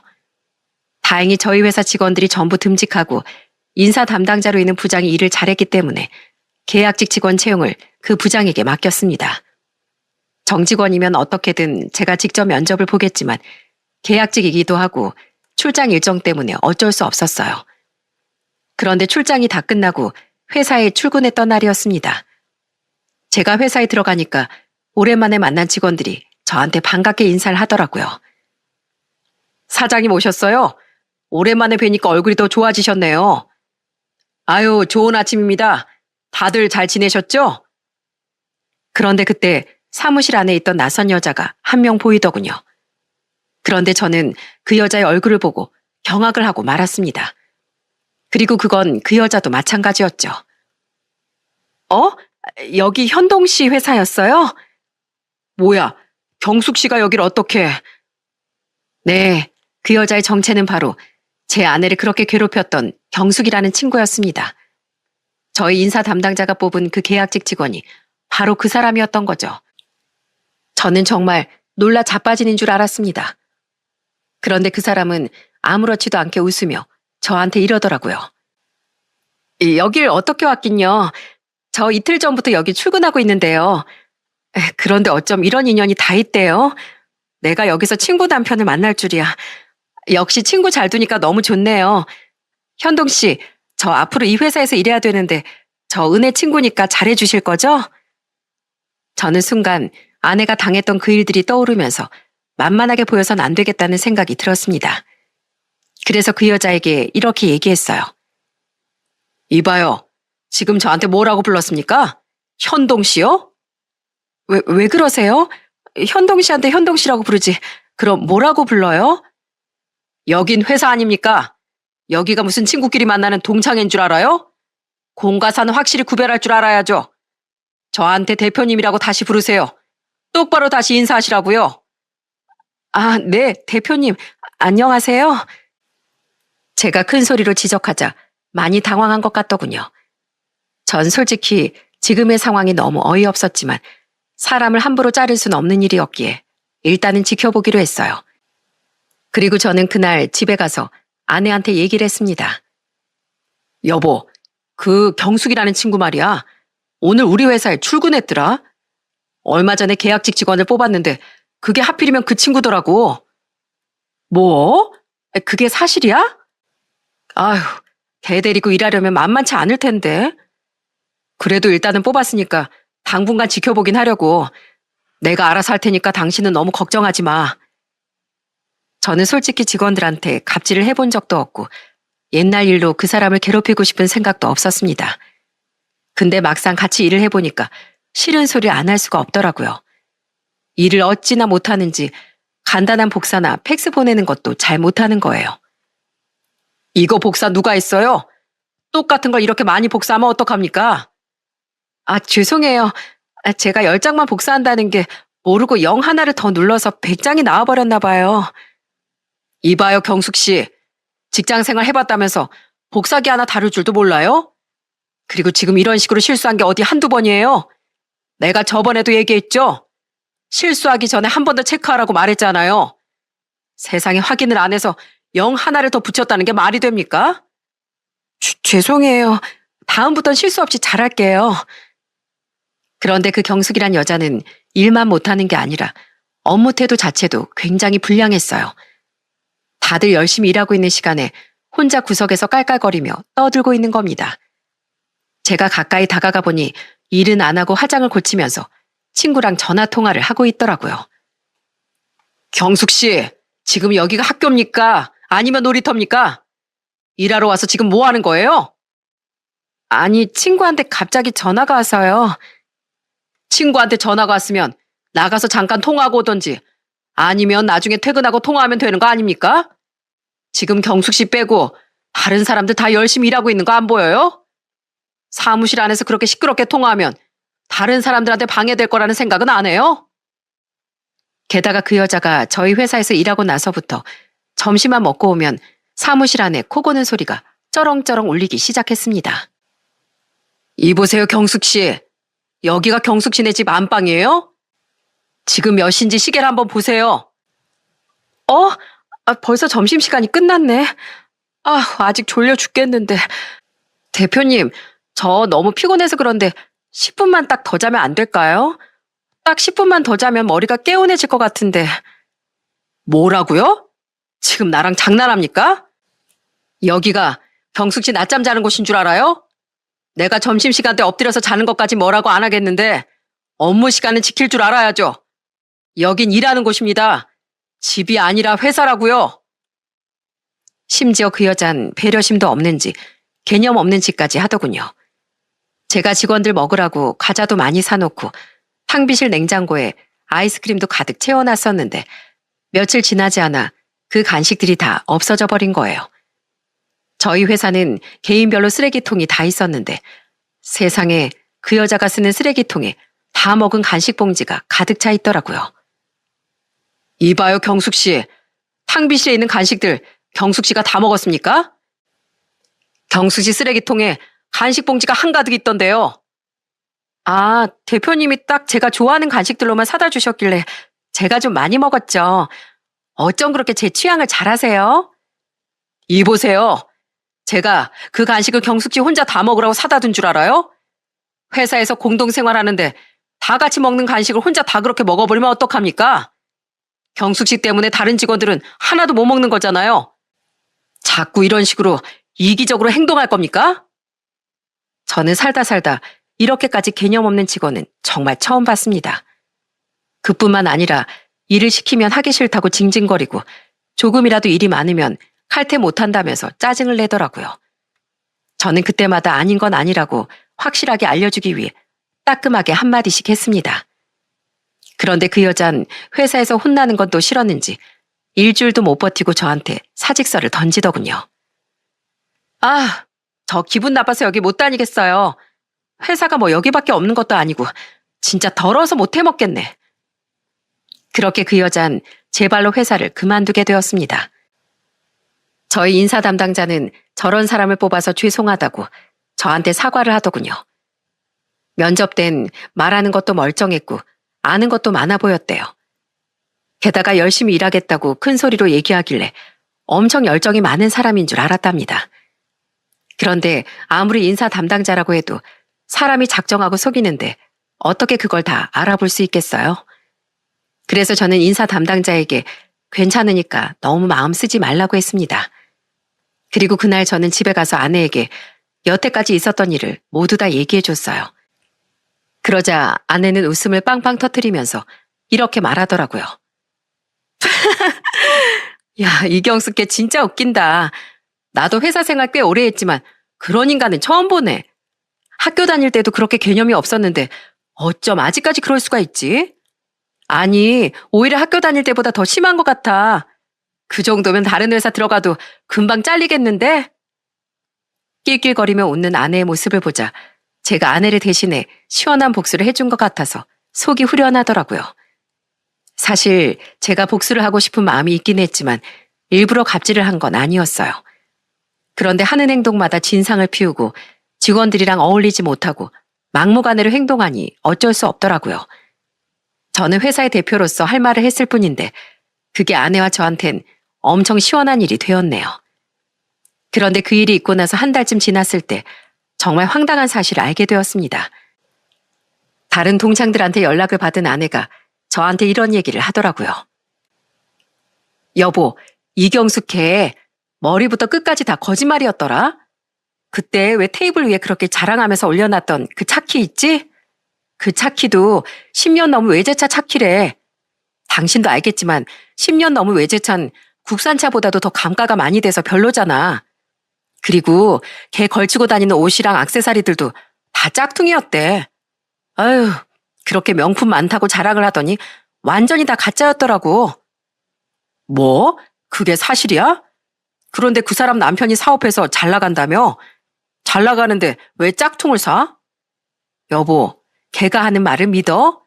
다행히 저희 회사 직원들이 전부 듬직하고 인사 담당자로 있는 부장이 일을 잘했기 때문에 계약직 직원 채용을 그 부장에게 맡겼습니다. 정직원이면 어떻게든 제가 직접 면접을 보겠지만 계약직이기도 하고 출장 일정 때문에 어쩔 수 없었어요. 그런데 출장이 다 끝나고 회사에 출근했던 날이었습니다. 제가 회사에 들어가니까 오랜만에 만난 직원들이 저한테 반갑게 인사를 하더라고요. 사장님 오셨어요? 오랜만에 뵈니까 얼굴이 더 좋아지셨네요. 아유, 좋은 아침입니다. 다들 잘 지내셨죠? 그런데 그때 사무실 안에 있던 낯선 여자가 한 명 보이더군요. 그런데 저는 그 여자의 얼굴을 보고 경악을 하고 말았습니다. 그리고 그건 그 여자도 마찬가지였죠. 어? 여기 현동 씨 회사였어요? 뭐야, 경숙 씨가 여길 어떻게... 네, 그 여자의 정체는 바로 제 아내를 그렇게 괴롭혔던 경숙이라는 친구였습니다. 저희 인사 담당자가 뽑은 그 계약직 직원이 바로 그 사람이었던 거죠. 저는 정말 놀라 자빠지는 줄 알았습니다. 그런데 그 사람은 아무렇지도 않게 웃으며 저한테 이러더라고요. 여길 어떻게 왔긴요. 저 이틀 전부터 여기 출근하고 있는데요. 그런데 어쩜 이런 인연이 다 있대요. 내가 여기서 친구 남편을 만날 줄이야. 역시 친구 잘 두니까 너무 좋네요. 현동 씨, 저 앞으로 이 회사에서 일해야 되는데 저 은혜 친구니까 잘해주실 거죠? 저는 순간 아내가 당했던 그 일들이 떠오르면서 만만하게 보여선 안 되겠다는 생각이 들었습니다. 그래서 그 여자에게 이렇게 얘기했어요. 이봐요. 지금 저한테 뭐라고 불렀습니까? 현동 씨요? 왜 그러세요? 현동 씨한테 현동 씨라고 부르지. 그럼 뭐라고 불러요? 여긴 회사 아닙니까? 여기가 무슨 친구끼리 만나는 동창인 줄 알아요? 공과 사는 확실히 구별할 줄 알아야죠. 저한테 대표님이라고 다시 부르세요. 똑바로 다시 인사하시라고요. 아, 네, 대표님. 안녕하세요. 제가 큰 소리로 지적하자 많이 당황한 것 같더군요. 전 솔직히 지금의 상황이 너무 어이없었지만 사람을 함부로 자를 순 없는 일이었기에 일단은 지켜보기로 했어요. 그리고 저는 그날 집에 가서 아내한테 얘기를 했습니다. 여보, 그 경숙이라는 친구 말이야. 오늘 우리 회사에 출근했더라. 얼마 전에 계약직 직원을 뽑았는데 그게 하필이면 그 친구더라고. 뭐? 그게 사실이야? 아휴, 개 데리고 일하려면 만만치 않을 텐데. 그래도 일단은 뽑았으니까 당분간 지켜보긴 하려고. 내가 알아서 할 테니까 당신은 너무 걱정하지 마. 저는 솔직히 직원들한테 갑질을 해본 적도 없고 옛날 일로 그 사람을 괴롭히고 싶은 생각도 없었습니다. 근데 막상 같이 일을 해보니까 싫은 소리 안 할 수가 없더라고요. 일을 어찌나 못하는지 간단한 복사나 팩스 보내는 것도 잘 못하는 거예요. 이거 복사 누가 했어요? 똑같은 걸 이렇게 많이 복사하면 어떡합니까? 아, 죄송해요. 제가 10장만 복사한다는 게 모르고 0 하나를 더 눌러서 100장이 나와버렸나 봐요. 이봐요, 경숙 씨. 직장 생활 해봤다면서 복사기 하나 다룰 줄도 몰라요? 그리고 지금 이런 식으로 실수한 게 어디 한두 번이에요? 내가 저번에도 얘기했죠? 실수하기 전에 한 번 더 체크하라고 말했잖아요. 세상에 확인을 안 해서 0 하나를 더 붙였다는 게 말이 됩니까? 죄송해요. 다음부턴 실수 없이 잘할게요. 그런데 그 경숙이란 여자는 일만 못하는 게 아니라 업무 태도 자체도 굉장히 불량했어요. 다들 열심히 일하고 있는 시간에 혼자 구석에서 깔깔거리며 떠들고 있는 겁니다. 제가 가까이 다가가 보니 일은 안 하고 화장을 고치면서 친구랑 전화 통화를 하고 있더라고요. 경숙 씨, 지금 여기가 학교입니까? 아니면 놀이터입니까? 일하러 와서 지금 뭐 하는 거예요? 아니, 친구한테 갑자기 전화가 와서요. 친구한테 전화가 왔으면 나가서 잠깐 통화하고 오던지 아니면 나중에 퇴근하고 통화하면 되는 거 아닙니까? 지금 경숙 씨 빼고 다른 사람들 다 열심히 일하고 있는 거 안 보여요? 사무실 안에서 그렇게 시끄럽게 통화하면 다른 사람들한테 방해될 거라는 생각은 안 해요? 게다가 그 여자가 저희 회사에서 일하고 나서부터 점심만 먹고 오면 사무실 안에 코 고는 소리가 쩌렁쩌렁 울리기 시작했습니다. 이보세요, 경숙 씨. 여기가 경숙 씨네 집 안방이에요? 지금 몇 시인지 시계를 한번 보세요. 벌써 점심시간이 끝났네. 아직 졸려 죽겠는데. 대표님, 저 너무 피곤해서 그런데 10분만 딱 더 자면 안 될까요? 딱 10분만 더 자면 머리가 개운해질 것 같은데. 뭐라고요? 지금 나랑 장난합니까? 여기가 경숙 씨 낮잠 자는 곳인 줄 알아요? 내가 점심시간 때 엎드려서 자는 것까지 뭐라고 안 하겠는데 업무 시간은 지킬 줄 알아야죠. 여긴 일하는 곳입니다. 집이 아니라 회사라고요. 심지어 그 여잔 배려심도 없는지 개념 없는 짓까지 하더군요. 제가 직원들 먹으라고 과자도 많이 사놓고 탕비실 냉장고에 아이스크림도 가득 채워놨었는데 며칠 지나지 않아 그 간식들이 다 없어져 버린 거예요. 저희 회사는 개인별로 쓰레기통이 다 있었는데 세상에 그 여자가 쓰는 쓰레기통에 다 먹은 간식 봉지가 가득 차 있더라고요. 이봐요, 경숙 씨. 탕비실에 있는 간식들 경숙 씨가 다 먹었습니까? 경숙 씨 쓰레기통에 간식 봉지가 한가득 있던데요. 대표님이 딱 제가 좋아하는 간식들로만 사다 주셨길래 제가 좀 많이 먹었죠. 어쩜 그렇게 제 취향을 잘 아세요? 이보세요. 제가 그 간식을 경숙 씨 혼자 다 먹으라고 사다 둔 줄 알아요? 회사에서 공동생활하는데 다 같이 먹는 간식을 혼자 다 그렇게 먹어버리면 어떡합니까? 경숙 씨 때문에 다른 직원들은 하나도 못 먹는 거잖아요. 자꾸 이런 식으로 이기적으로 행동할 겁니까? 저는 살다 이렇게까지 개념 없는 직원은 정말 처음 봤습니다. 그뿐만 아니라 일을 시키면 하기 싫다고 징징거리고 조금이라도 일이 많으면 칼퇴 못한다면서 짜증을 내더라고요. 저는 그때마다 아닌 건 아니라고 확실하게 알려주기 위해 따끔하게 한마디씩 했습니다. 그런데 그 여잔 회사에서 혼나는 건 또 싫었는지 일주일도 못 버티고 저한테 사직서를 던지더군요. 저 기분 나빠서 여기 못 다니겠어요. 회사가 뭐 여기밖에 없는 것도 아니고 진짜 더러워서 못 해먹겠네. 그렇게 그 여잔 제 발로 회사를 그만두게 되었습니다. 저희 인사 담당자는 저런 사람을 뽑아서 죄송하다고 저한테 사과를 하더군요. 면접 땐 말하는 것도 멀쩡했고 아는 것도 많아 보였대요. 게다가 열심히 일하겠다고 큰 소리로 얘기하길래 엄청 열정이 많은 사람인 줄 알았답니다. 그런데 아무리 인사 담당자라고 해도 사람이 작정하고 속이는데 어떻게 그걸 다 알아볼 수 있겠어요? 그래서 저는 인사 담당자에게 괜찮으니까 너무 마음 쓰지 말라고 했습니다. 그리고 그날 저는 집에 가서 아내에게 여태까지 있었던 일을 모두 다 얘기해 줬어요. 그러자 아내는 웃음을 빵빵 터뜨리면서 이렇게 말하더라고요. 야, 이경숙 걔 진짜 웃긴다. 나도 회사 생활 꽤 오래 했지만 그런 인간은 처음 보네. 학교 다닐 때도 그렇게 개념이 없었는데 어쩜 아직까지 그럴 수가 있지? 아니, 오히려 학교 다닐 때보다 더 심한 것 같아. 그 정도면 다른 회사 들어가도 금방 잘리겠는데? 낄낄거리며 웃는 아내의 모습을 보자 제가 아내를 대신해 시원한 복수를 해준 것 같아서 속이 후련하더라고요. 사실 제가 복수를 하고 싶은 마음이 있긴 했지만 일부러 갑질을 한 건 아니었어요. 그런데 하는 행동마다 진상을 피우고 직원들이랑 어울리지 못하고 막무가내로 행동하니 어쩔 수 없더라고요. 저는 회사의 대표로서 할 말을 했을 뿐인데 그게 아내와 저한텐 엄청 시원한 일이 되었네요. 그런데 그 일이 있고 나서 한 달쯤 지났을 때 정말 황당한 사실을 알게 되었습니다. 다른 동창들한테 연락을 받은 아내가 저한테 이런 얘기를 하더라고요. 여보, 이경숙 걔 머리부터 끝까지 다 거짓말이었더라? 그때 왜 테이블 위에 그렇게 자랑하면서 올려놨던 그 차키 있지? 그 차키도 10년 넘은 외제차 차키래. 당신도 알겠지만 10년 넘은 외제차는 국산차보다도 더 감가가 많이 돼서 별로잖아. 그리고 걔 걸치고 다니는 옷이랑 액세서리들도 다 짝퉁이었대. 아유, 그렇게 명품 많다고 자랑을 하더니 완전히 다 가짜였더라고. 뭐? 그게 사실이야? 그런데 그 사람 남편이 사업해서 잘 나간다며? 잘 나가는데 왜 짝퉁을 사? 여보, 걔가 하는 말을 믿어?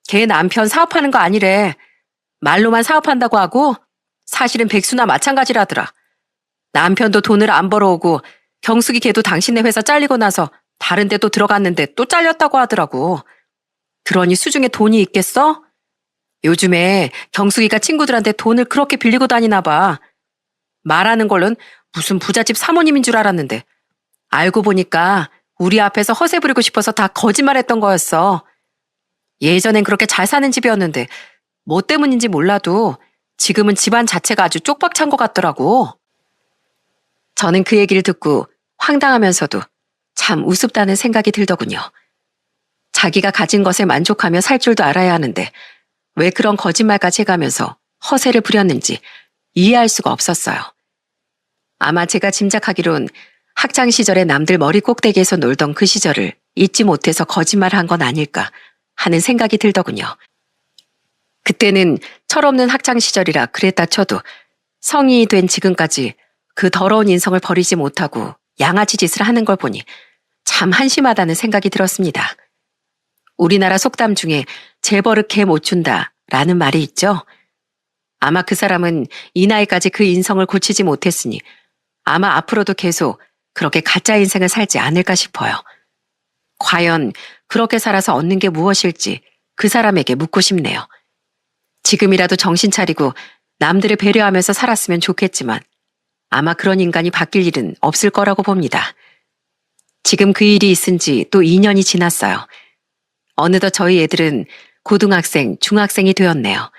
걔 남편 사업하는 거 아니래. 말로만 사업한다고 하고 사실은 백수나 마찬가지라더라. 남편도 돈을 안 벌어오고 경숙이 걔도 당신네 회사 잘리고 나서 다른 데 또 들어갔는데 또 잘렸다고 하더라고. 그러니 수중에 돈이 있겠어? 요즘에 경숙이가 친구들한테 돈을 그렇게 빌리고 다니나 봐. 말하는 걸로는 무슨 부잣집 사모님인 줄 알았는데 알고 보니까 우리 앞에서 허세 부리고 싶어서 다 거짓말했던 거였어. 예전엔 그렇게 잘 사는 집이었는데 뭐 때문인지 몰라도 지금은 집안 자체가 아주 쪽박 찬 것 같더라고. 저는 그 얘기를 듣고 황당하면서도 참 우습다는 생각이 들더군요. 자기가 가진 것에 만족하며 살 줄도 알아야 하는데 왜 그런 거짓말까지 해가면서 허세를 부렸는지 이해할 수가 없었어요. 아마 제가 짐작하기론 학창 시절에 남들 머리 꼭대기에서 놀던 그 시절을 잊지 못해서 거짓말을 한 건 아닐까 하는 생각이 들더군요. 그때는 철없는 학창 시절이라 그랬다 쳐도 성인이 된 지금까지 그 더러운 인성을 버리지 못하고 양아치 짓을 하는 걸 보니 참 한심하다는 생각이 들었습니다. 우리나라 속담 중에 재벌을 개 못 준다 라는 말이 있죠. 아마 그 사람은 이 나이까지 그 인성을 고치지 못했으니 아마 앞으로도 계속 그렇게 가짜 인생을 살지 않을까 싶어요. 과연 그렇게 살아서 얻는 게 무엇일지 그 사람에게 묻고 싶네요. 지금이라도 정신 차리고 남들을 배려하면서 살았으면 좋겠지만 아마 그런 인간이 바뀔 일은 없을 거라고 봅니다. 지금 그 일이 있은 지 또 2년이 지났어요. 어느덧 저희 애들은 고등학생, 중학생이 되었네요.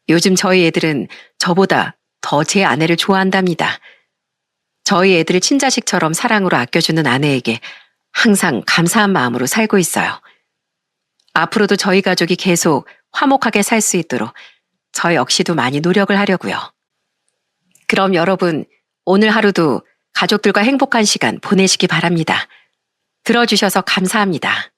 요즘 저희 애들은 저보다 더 제 아내를 좋아한답니다. 저희 애들을 친자식처럼 사랑으로 아껴주는 아내에게 항상 감사한 마음으로 살고 있어요. 앞으로도 저희 가족이 계속 화목하게 살 수 있도록 저 역시도 많이 노력을 하려고요. 그럼 여러분, 오늘 하루도 가족들과 행복한 시간 보내시기 바랍니다. 들어주셔서 감사합니다.